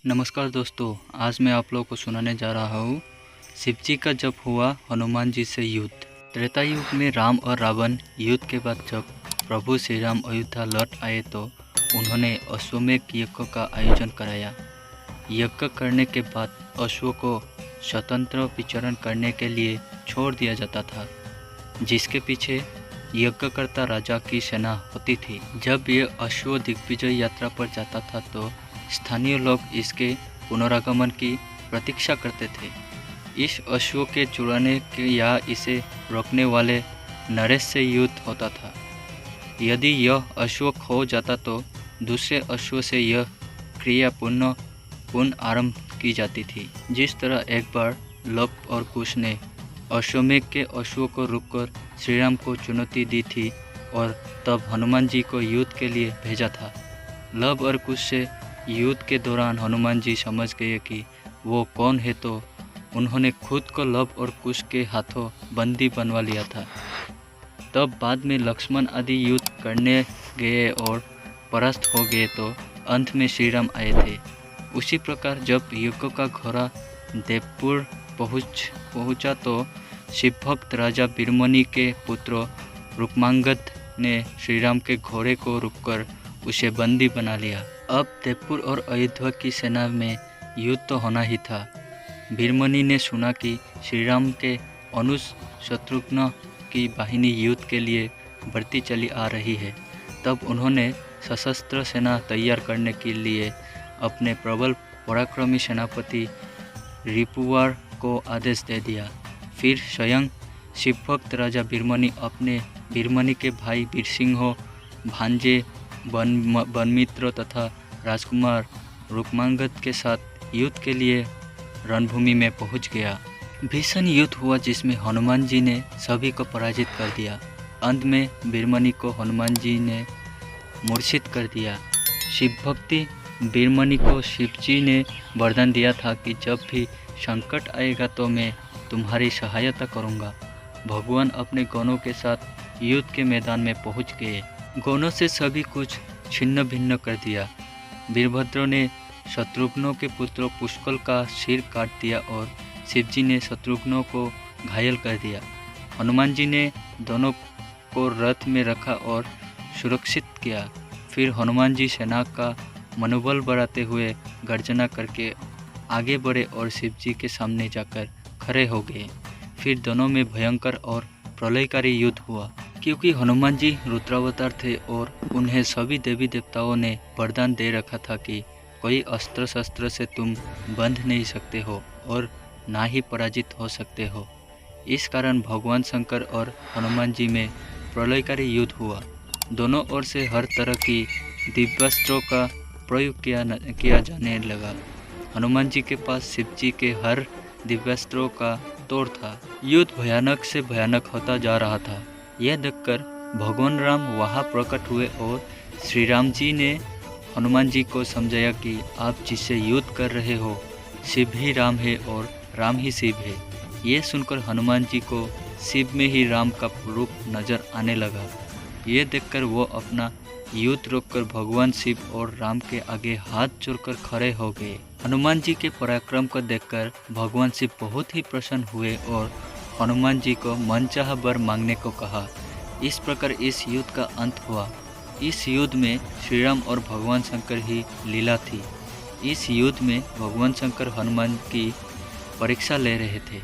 नमस्कार दोस्तों, आज मैं आप लोगों को सुनाने जा रहा हूँ शिव जी का जब हुआ हनुमान जी से युद्ध। त्रेता युग में राम और रावण युद्ध के बाद जब प्रभु श्री राम अयोध्या लौट आए तो उन्होंने अश्वमेध यज्ञ का आयोजन कराया। यज्ञ करने के बाद अश्व को स्वतंत्र विचरण करने के लिए छोड़ दिया जाता था, जिसके पीछे यज्ञकर्ता राजा की सेना होती थी। जब ये अश्व दिग्विजय यात्रा पर जाता था तो स्थानीय लोग इसके पुनरागमन की प्रतीक्षा करते थे। इस अश्व के चुराने के या इसे रोकने वाले नरेश से युद्ध होता था। यदि यह अश्व खो जाता तो दूसरे अश्व से यह क्रिया पुनः आरंभ की जाती थी। जिस तरह एक बार लव और कुश ने अश्वमेध के अश्व को रोककर श्री राम को चुनौती दी थी और तब हनुमान जी को युद्ध के लिए भेजा था। लव और कुश से युद्ध के दौरान हनुमान जी समझ गए कि वो कौन है, तो उन्होंने खुद को लव और कुश के हाथों बंदी बनवा लिया था। तब बाद में लक्ष्मण आदि युद्ध करने गए और परास्त हो गए तो अंत में श्री राम आए थे। उसी प्रकार जब यज्ञ का घोड़ा देवपुर पहुंचा तो शिवभक्त राजा बीरमणि के पुत्र रुक्मांगद ने श्री राम के घोड़े को रोककर उसे बंदी बना लिया। अब देवपुर और अयोध्या की सेना में युद्ध तो होना ही था। बीरमणि ने सुना कि श्री राम के अनुज शत्रुघ्न की बाहिनी युद्ध के लिए बढ़ती चली आ रही है। तब उन्होंने सशस्त्र सेना तैयार करने के लिए अपने प्रबल पराक्रमी सेनापति रिपुवार को आदेश दे दिया। फिर स्वयं शिवभक्त राजा बीरमणि के भाई बीरसिंह, भांजे बनमित्र तथा राजकुमार रुक्मांगद के साथ युद्ध के लिए रणभूमि में पहुंच गया। भीषण युद्ध हुआ जिसमें हनुमान जी ने सभी को पराजित कर दिया। अंत में बीरमणि को हनुमान जी ने मूर्छित कर दिया। शिवभक्ति बीरमणि को शिव जी ने वरदान दिया था कि जब भी संकट आएगा तो मैं तुम्हारी सहायता करूंगा। भगवान अपने गणों के साथ युद्ध के मैदान में पहुंच गए। गणों से सभी कुछ छिन्न भिन्न कर दिया। वीरभद्र ने शत्रुघ्न के पुत्र पुष्कल का सिर काट दिया और शिवजी ने शत्रुघ्न को घायल कर दिया। हनुमान जी ने दोनों को रथ में रखा और सुरक्षित किया। फिर हनुमान जी सेना का मनोबल बढ़ाते हुए गर्जना करके आगे बढ़े और शिवजी के सामने जाकर खड़े हो गए। फिर दोनों में भयंकर और प्रलयकारी युद्ध हुआ। क्योंकि हनुमान जी रुद्रावतार थे और उन्हें सभी देवी देवताओं ने वरदान दे रखा था कि कोई अस्त्र शस्त्र से तुम बंध नहीं सकते हो और ना ही पराजित हो सकते हो। इस कारण भगवान शंकर और हनुमान जी में प्रलयकारी युद्ध हुआ। दोनों ओर से हर तरह की दिव्यास्त्रों का प्रयोग किया जाने लगा। हनुमान जी के पास शिव जी के हर दिव्यास्त्रों का तोड़ था। युद्ध भयानक से भयानक होता जा रहा था। यह देखकर भगवान राम वहां प्रकट हुए और श्री राम जी ने हनुमान जी को समझाया कि आप जिससे युद्ध कर रहे हो शिव ही राम है और राम ही शिव है। ये सुनकर हनुमान जी को शिव में ही राम का रूप नजर आने लगा। ये देखकर वो अपना युद्ध रोककर भगवान शिव और राम के आगे हाथ जोड़कर खड़े हो गए। हनुमान जी के पराक्रम को देखकर भगवान शिव बहुत ही प्रसन्न हुए और हनुमान जी को मनचाहा वर मांगने को कहा। इस प्रकार इस युद्ध का अंत हुआ। इस युद्ध में श्री राम और भगवान शंकर ही लीला थी। इस युद्ध में भगवान शंकर हनुमान की परीक्षा ले रहे थे।